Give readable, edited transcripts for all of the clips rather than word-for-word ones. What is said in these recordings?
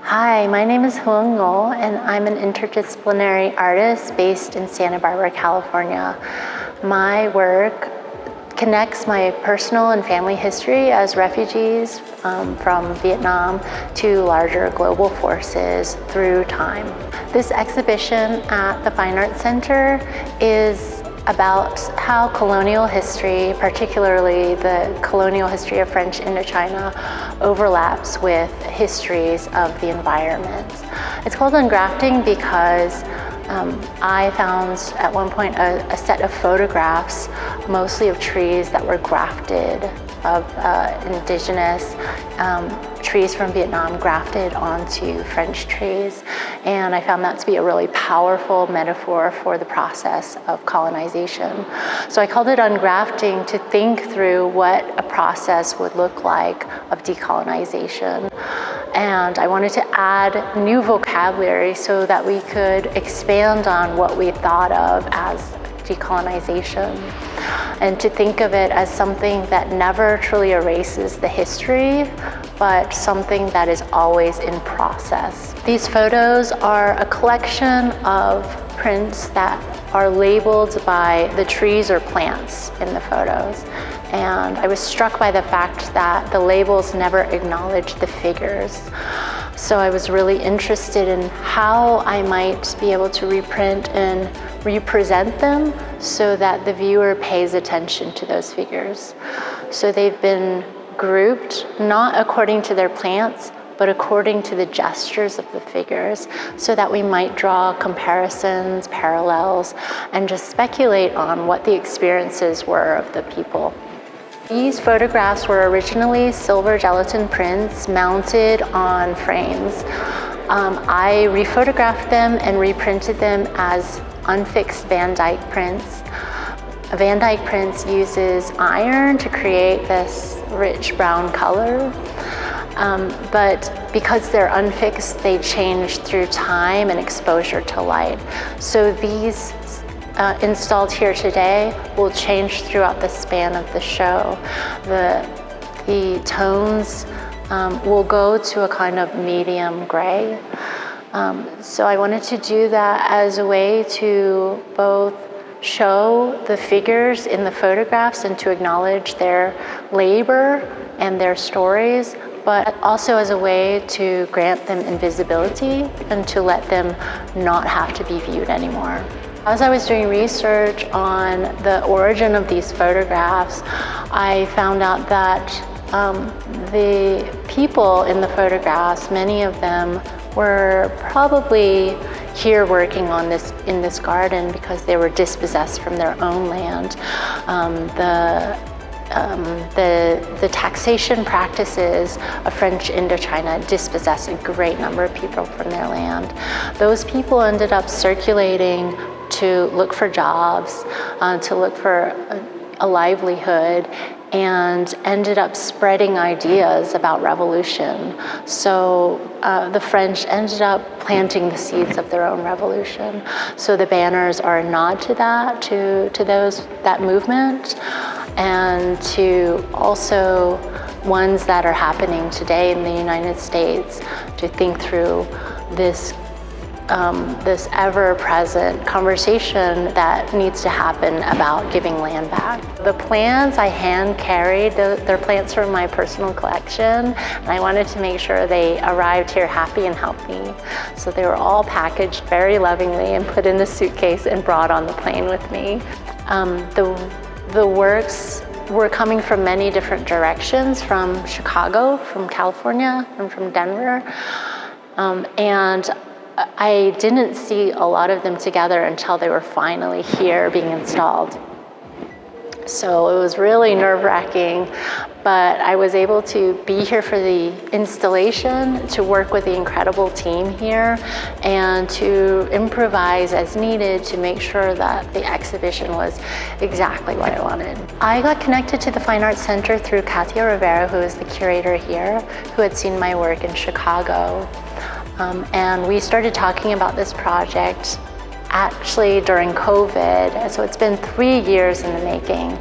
Hi, my name is Hương Ngô, and I'm an interdisciplinary artist based in Santa Barbara, California. My work connects my personal and family history as refugees from Vietnam to larger global forces through time. This exhibition at the Fine Arts Center is about how colonial history, particularly the colonial history of French Indochina, overlaps with histories of the environment. It's called Ungrafting because I found at one point a set of photographs, mostly of trees that were grafted, of indigenous trees from Vietnam grafted onto French trees. And I found that to be a really powerful metaphor for the process of colonization. So I called it Ungrafting to think through what a process would look like of decolonization. And I wanted to add new vocabulary so that we could expand on what we thought of as decolonization, and to think of it as something that never truly erases the history, but something that is always in process. These photos are a collection of prints that are labeled by the trees or plants in the photos. And I was struck by the fact that the labels never acknowledge the figures. So I was really interested in how I might be able to reprint and represent them so that the viewer pays attention to those figures. So they've been grouped, not according to their plants, but according to the gestures of the figures, so that we might draw comparisons, parallels, and just speculate on what the experiences were of the people. These photographs were originally silver gelatin prints mounted on frames. I rephotographed them and reprinted them as unfixed Van Dyke prints. Van Dyke prints uses iron to create this rich brown color, but because they're unfixed, they change through time and exposure to light. So these installed here today will change throughout the span of the show. The tones will go to a kind of medium gray. So I wanted to do that as a way to both show the figures in the photographs and to acknowledge their labor and their stories, but also as a way to grant them invisibility and to let them not have to be viewed anymore. As I was doing research on the origin of these photographs, I found out that the people in the photographs, many of them were probably here working on this in this garden because they were dispossessed from their own land. The taxation practices of French Indochina dispossessed a great number of people from their land. Those people ended up circulating to look for jobs, to look for a livelihood, and ended up spreading ideas about revolution. So the French ended up planting the seeds of their own revolution. So the banners are a nod to that, to that movement, and to also ones that are happening today in the United States, to think through this ever-present conversation that needs to happen about giving land back. The plants I hand-carried, they're plants from my personal collection, and I wanted to make sure they arrived here happy and healthy. So they were all packaged very lovingly and put in a suitcase and brought on the plane with me. The works were coming from many different directions, from Chicago, from California, and from Denver. And I didn't see a lot of them together until they were finally here being installed. So it was really nerve-wracking, but I was able to be here for the installation, to work with the incredible team here, and to improvise as needed to make sure that the exhibition was exactly what I wanted. I got connected to the Fine Arts Center through Katia Rivera, who is the curator here, who had seen my work in Chicago. And we started talking about this project actually during COVID, so it's been 3 years in the making.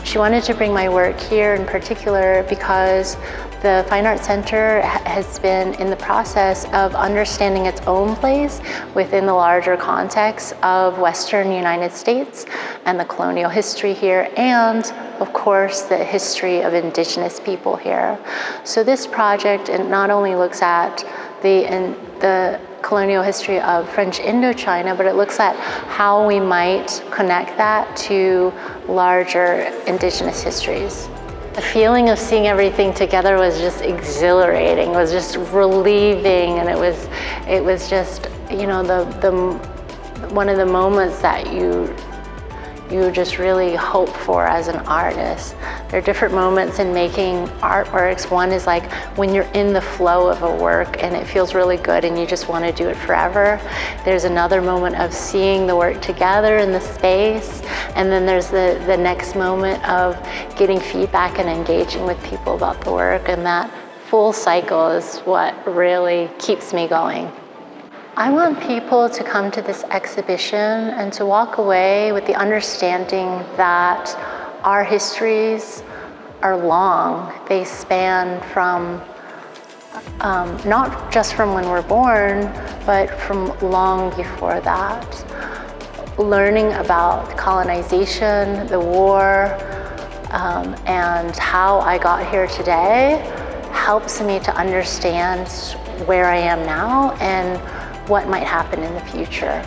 She wanted to bring my work here in particular because the Fine Arts Center has been in the process of understanding its own place within the larger context of Western United States and the colonial history here, and of course the history of Indigenous people here. So this project, it not only looks at the colonial history of French Indochina, but it looks at how we might connect that to larger Indigenous histories. The feeling of seeing everything together was just exhilarating. It was just relieving, and it was just, you know, one of the moments that you just really hope for as an artist. There are different moments in making artworks. One is like when you're in the flow of a work and it feels really good and you just want to do it forever. There's another moment of seeing the work together in the space, and then there's the next moment of getting feedback and engaging with people about the work, and that full cycle is what really keeps me going. I want people to come to this exhibition and to walk away with the understanding that our histories are long. They span from not just from when we're born, but from long before that. Learning about colonization, the war, and how I got here today helps me to understand where I am now and what might happen in the future.